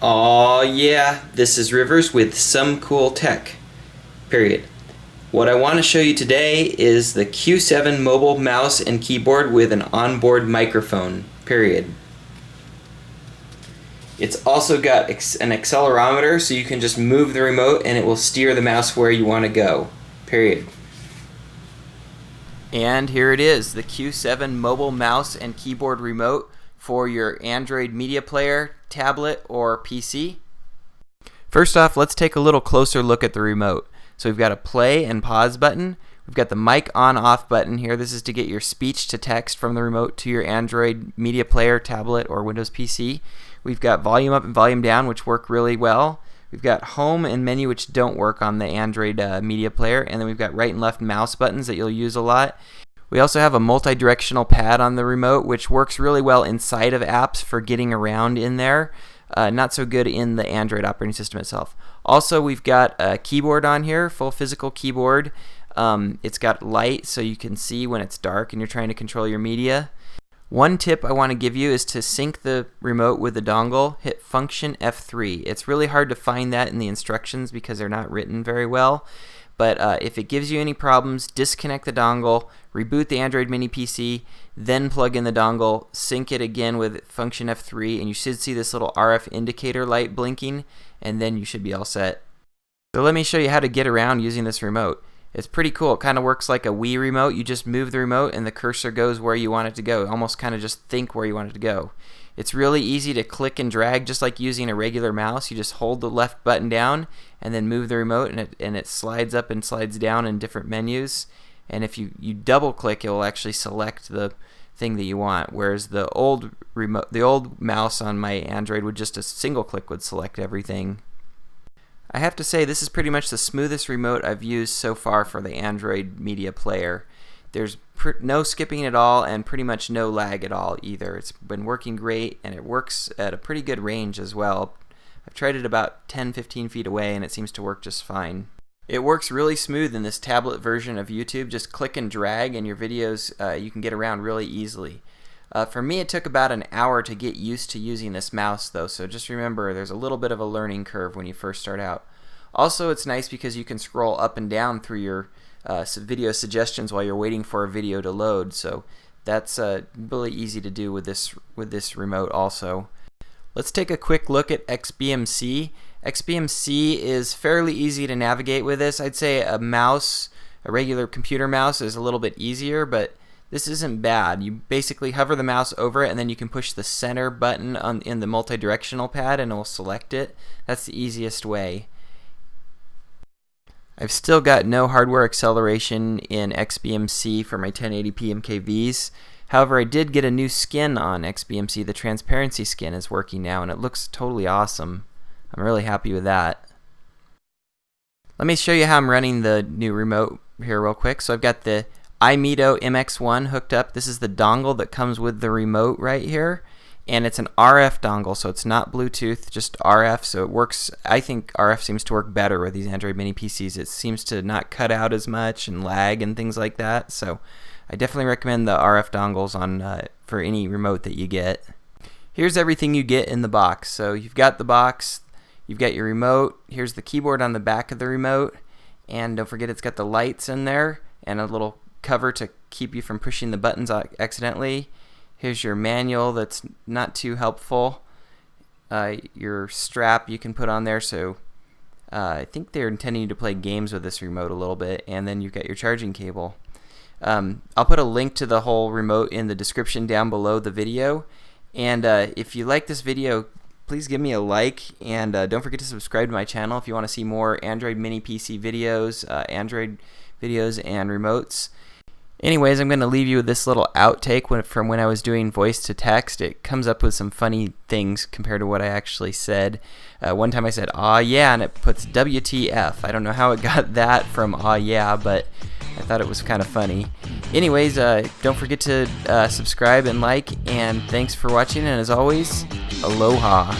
Aw yeah, this is Rivers with some cool tech, period. What I want to show you today is the Q7 mobile mouse and keyboard with an onboard microphone, period. It's also got an accelerometer, so you can just move the remote and it will steer the mouse where you want to go, period. And here it is, the Q7 mobile mouse and keyboard remote for your Android media player, tablet, or PC. First off, let's take a little closer look at the remote. So we've got a play and pause button. We've got the mic on-off button here. This is to get your speech to text from the remote to your Android media player, tablet, or Windows PC. We've got volume up and volume down, which work really well. We've got home and menu, which don't work on the Android media player. And then we've got right and left mouse buttons that you'll use a lot. We also have a multi-directional pad on the remote, which works really well inside of apps for getting around in there. Not so good in the Android operating system itself. Also, we've got a keyboard on here, full physical keyboard. It's got light so you can see when it's dark and you're trying to control your media. One tip I want to give you is to sync the remote with the dongle. Hit function F3. It's really hard to find that in the instructions because they're not written very well. But if it gives you any problems, disconnect the dongle, reboot the Android mini PC, then plug in the dongle, sync it again with function F3, and you should see this little RF indicator light blinking, and then you should be all set. So let me show you how to get around using this remote. It's pretty cool. It kind of works like a Wii remote. You just move the remote and the cursor goes where you want it to go. Almost kind of just think where you want it to go. It's really easy to click and drag, just like using a regular mouse. You just hold the left button down and then move the remote, and it slides up and slides down in different menus. And if you double click, it will actually select the thing that you want. Whereas the old mouse on my Android would just a single click would select everything. I have to say, this is pretty much the smoothest remote I've used so far for the Android media player. There's no skipping at all and pretty much no lag at all either. It's been working great, and it works at a pretty good range as well. I've tried it about 10-15 feet away and it seems to work just fine. It works really smooth in this tablet version of YouTube. Just click and drag and your videos, you can get around really easily. For me, it took about an hour to get used to using this mouse though, so just remember there's a little bit of a learning curve when you first start out. Also, it's nice because you can scroll up and down through your video suggestions while you're waiting for a video to load, so that's really easy to do with this remote also. Let's take a quick look at Xbmc. Xbmc is fairly easy to navigate with this. I'd say a regular computer mouse is a little bit easier, but this isn't bad. You basically hover the mouse over it and then you can push the center button in the multi-directional pad and it will select it. That's the easiest way. I've still got no hardware acceleration in Xbmc for my 1080p MKVs. However, I did get a new skin on Xbmc. The transparency skin is working now and it looks totally awesome. I'm really happy with that. Let me show you how I'm running the new remote here real quick. So I've got the iMeto MX1 hooked up. This is the dongle that comes with the remote right here. And it's an RF dongle, so it's not Bluetooth, just RF, so it works. I think RF seems to work better with these Android mini PCs. It seems to not cut out as much and lag and things like that, so I definitely recommend the RF dongles for any remote that you get. Here's everything you get in the box. So you've got the box, you've got your remote, here's the keyboard on the back of the remote, and don't forget it's got the lights in there and a little cover to keep you from pushing the buttons accidentally. Here's your manual that's not too helpful. Your strap you can put on there, so I think they're intending you to play games with this remote a little bit, and then you've got your charging cable. I'll put a link to the whole remote in the description down below the video, and if you like this video, please give me a like, and don't forget to subscribe to my channel if you want to see more Android mini PC videos, Android videos, and remotes. Anyways, I'm going to leave you with this little outtake from when I was doing voice to text. It comes up with some funny things compared to what I actually said. One time I said, "aw yeah," and it puts WTF. I don't know how it got that from "aw yeah," but I thought it was kind of funny. Anyways, don't forget to subscribe and like, and thanks for watching, and as always, aloha.